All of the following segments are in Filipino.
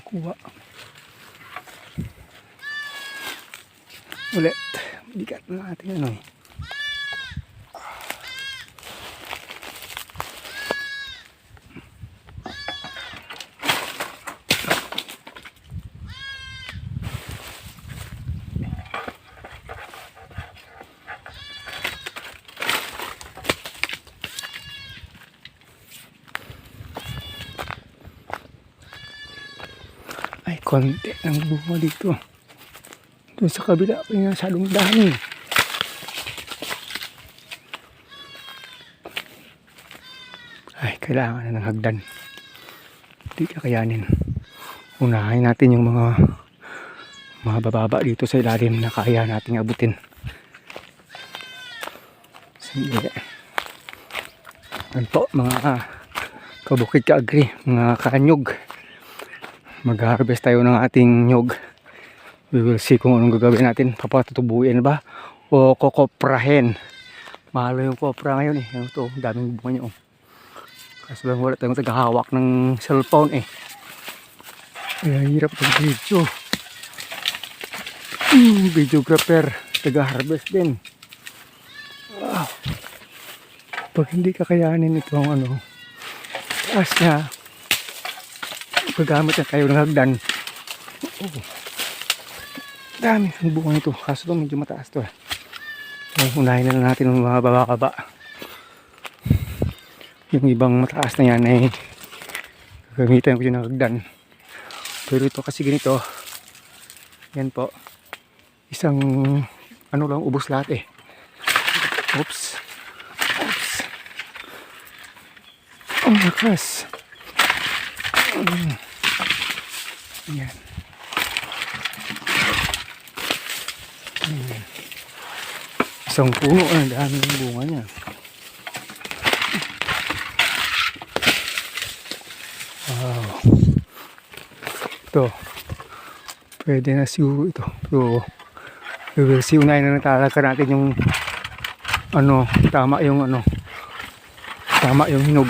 makuha. Ulit. Bigat na natin ano eh. Ay, konti ng bunga dito. Doon sa kabila, masyadong dami. Ay, kailangan na ng hagdan. Hindi kakayanin. Unahin natin yung mga bababa dito sa ilalim na kaya nating abutin. Sige. Ano po, mga kabukid ka-agri, mga kanyog. Mag-harvest tayo ng ating nyog. We will see kung anong gagawin natin. Papatutubuin ba o kokoprahin. Mahalo yung kopra ngayon eh. Ano to, daming bunga niya oh. Kasi lang wala tayong tagahawak ng cellphone eh. Kaya hirap ng video. Videographer, taga-harvest din. Wow. Pag hindi kakayanin itong ano, taas niya, paggamit na kayo ng hagdan. Oh. Dami ang bunga nito. Kaso ito medyo mataas to. Unahin na lang natin ng mga baba-baba. Yung ibang mataas na yan ay gamitan ko yun ng hagdan. Pero ito kasi ganito. Yan po. Isang ano lang, ubos lahat eh. Oops. Oops. Ang lakas. Yan. Isang puno, ang dami ng bunga niya. Wow. Ito. Pwede na siguro ito. Pero, we will see. Unahin na talaga natin yung ano, tama yung hinog.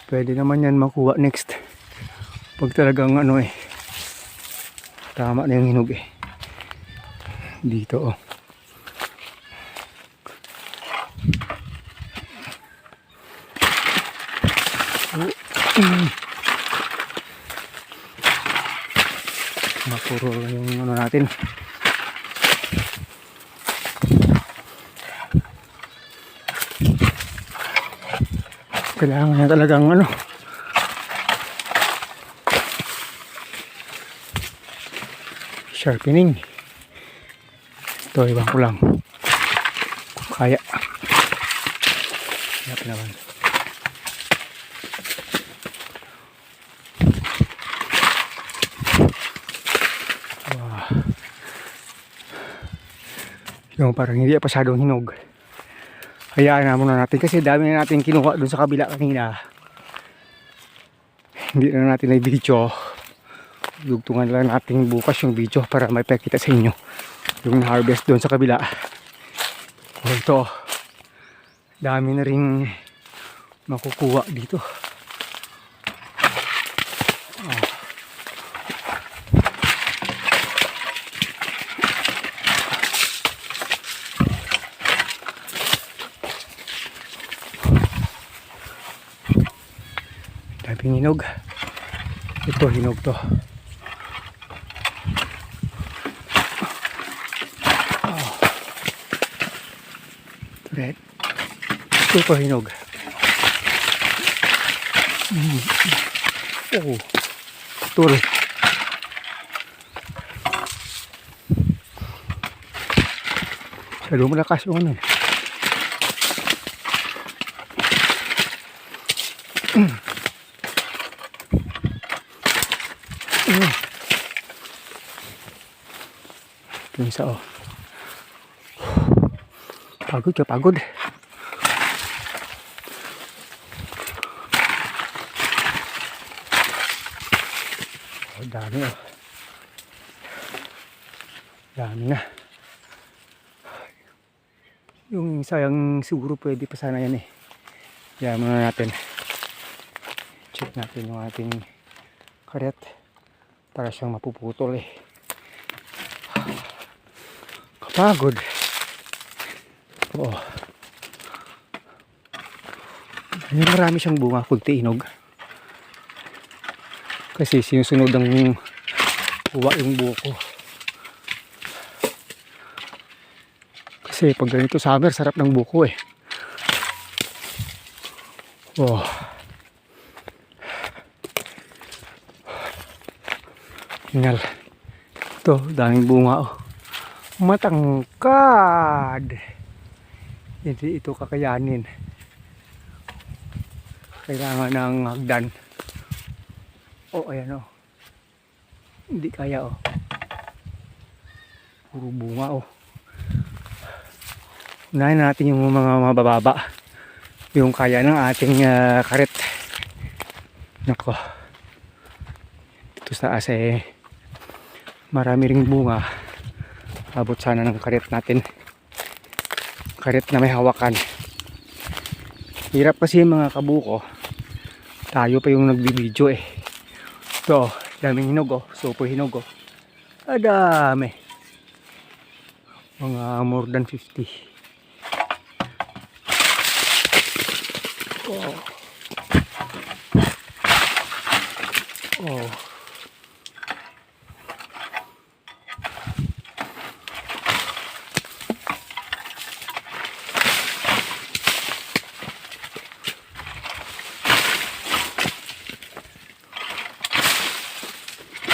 Pwede naman yan makuha next. Pag talagang ano eh, tama na yung hinog eh. Dito oh. Mapuro yung ano natin. Kailangan na talagang ano, sharpening. Ito, ibang ko lang kung kaya. Kaya naman. Wow. Yung parang hindi pasyadong hinog. Hayaan na muna natin kasi dami na natin kinuha dun sa kabila kanina. Hindi na natin na video. Dugtungan lang natin bukas yung video para may pakita sa inyo yung harvest dun sa kabila. Ito, dami na rin makukuha dito. Daming hinog. Ito hinog to. Red. Ito hinog. Oh. Tul. Masyado malakas yung ano. Ito yung isa oh. Pagod ka, pagod. Oh, dami oh. Dami na. Yung sayang siguro pwede pa sana yan eh. Kaya muna natin. check natin yung ating karet para siyang mapuputol eh. Kapagod. Oo. Marami siyang bunga, kunti hinog. Kasi sinusunod ang uwa yung buko. Kasi pag ganito summer, sarap ng buko eh. Oh. Tingnan. Ito, daming bunga oh. Matangkad. Hindi ito kakayanin. Kailangan ng hagdan. Oh, ayan oh. Hindi kaya oh. Puro bunga oh. Unahin natin yung mga mabababa. Yung kaya ng ating karet. Nako. Ito sa taas eh. Marami ring bunga. Abot sana ng karet natin. Karet na may hawakan. Hirap kasi mga kabuko. Tayo pa yung nagbibideo eh. Ito, daming hinog oh. Supo hinog oh. Adami. Mga more than 50. Oh. Oh.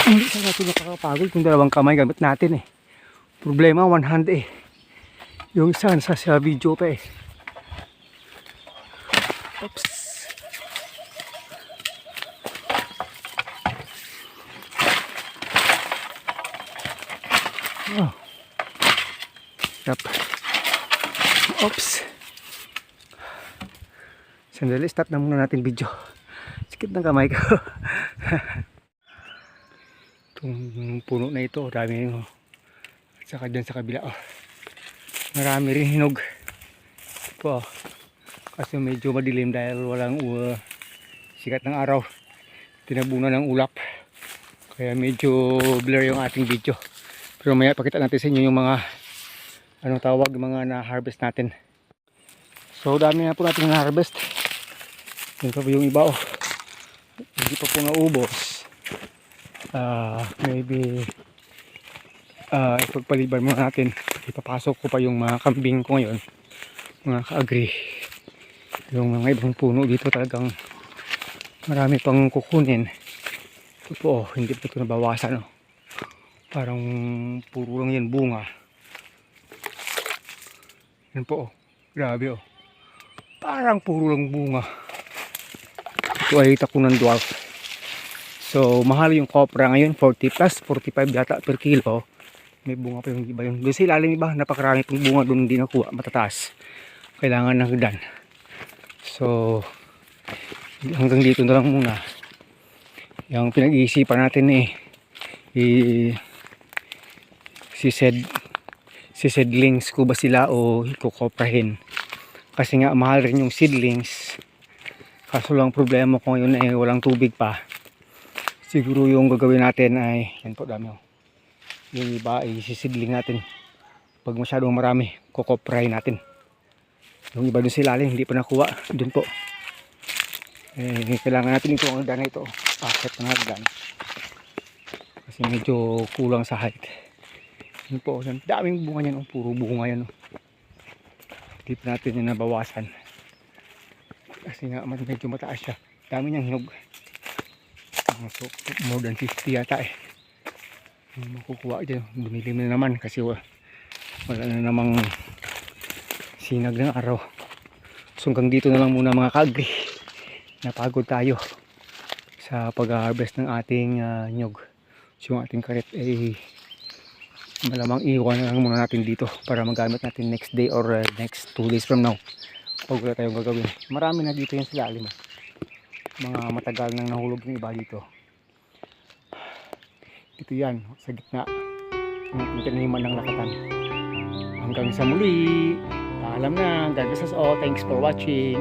Hindi sa natin nakakapagod kung dalawang kamay gamit natin eh. Problema one hand eh. Yung isa nasa sa video pa eh. Oops. Oh. Yep. Oops. Sandali, stop na muna natin video. Sikit ng kamay ko. Itong puno na ito, dami oh. At saka dyan sa kabila oh. Marami rin hinog. Ito oh. Kasi medyo madilim dahil walang sikat ng araw. Tinabunan ng ulap. Kaya medyo blur yung ating video. Pero maya pakita natin sa inyo yung mga anong tawag, mga na-harvest natin. So dami na po natin na-harvest. Yun pa po yung iba oh. Hindi pa po naubos. Maybe ipagpaliban muna natin. Ipapasok ko pa yung mga kambing ko ngayon. Mga ka-agri. Yung mga ibang puno dito talagang marami pang kukunin. Ito po oh, hindi pa ito nabawasan oh. Parang puro lang yan bunga. Yan po oh. Grabe oh. Parang puro lang bunga. Ito ay takunan dwarf. So mahal yung kopra ngayon, 40 plus 45 yata per kilo. May bunga pa yung iba yun. Doon sa ilalim iba, napakarami pong bunga doon hindi nakuha, matataas. Kailangan ng hagdan. So hanggang dito na lang muna. Yung pinag-iisipan natin eh si seedlings ko ba sila o kukoprahin. Kasi nga mahal rin yung seedlings. Kaso lang problema ko ngayon ay walang tubig pa. Siguro yung gagawin natin ay yan po dami oh. Yung iba ay sisidling natin. Pag masyadong marami, kukoprahin natin. Yung iba dun sa ilalim, hindi pa nakuha. Dun po. Kailangan natin ito ang hagdan na ito. Akit ng hagdan. Kasi medyo kulang sa height. Yun po. Daming bunga yan. Puro bunga yan. Hindi pa natin yung nabawasan. Kasi nga medyo mataas siya. Dami niyang hinog. So, more than 50 yata eh. Makukuha dyan. Dumilim na naman kasi wala na namang sinag ng araw. So hanggang dito na lang muna mga ka-agri. Napagod tayo sa pag-harvest ng ating nyog. So yung ating karet ay malamang iwan na lang muna natin dito para magamit natin next day or next 2 days from now. Pag wala tayong gagawin. Marami na dito yung sa lalim. Mga matagal nang nahulog ng iba dito. Ito yan, sa gitna ng taniman ng lakatan. Hanggang sa muli. Paalam na. God bless us all. Thanks for watching.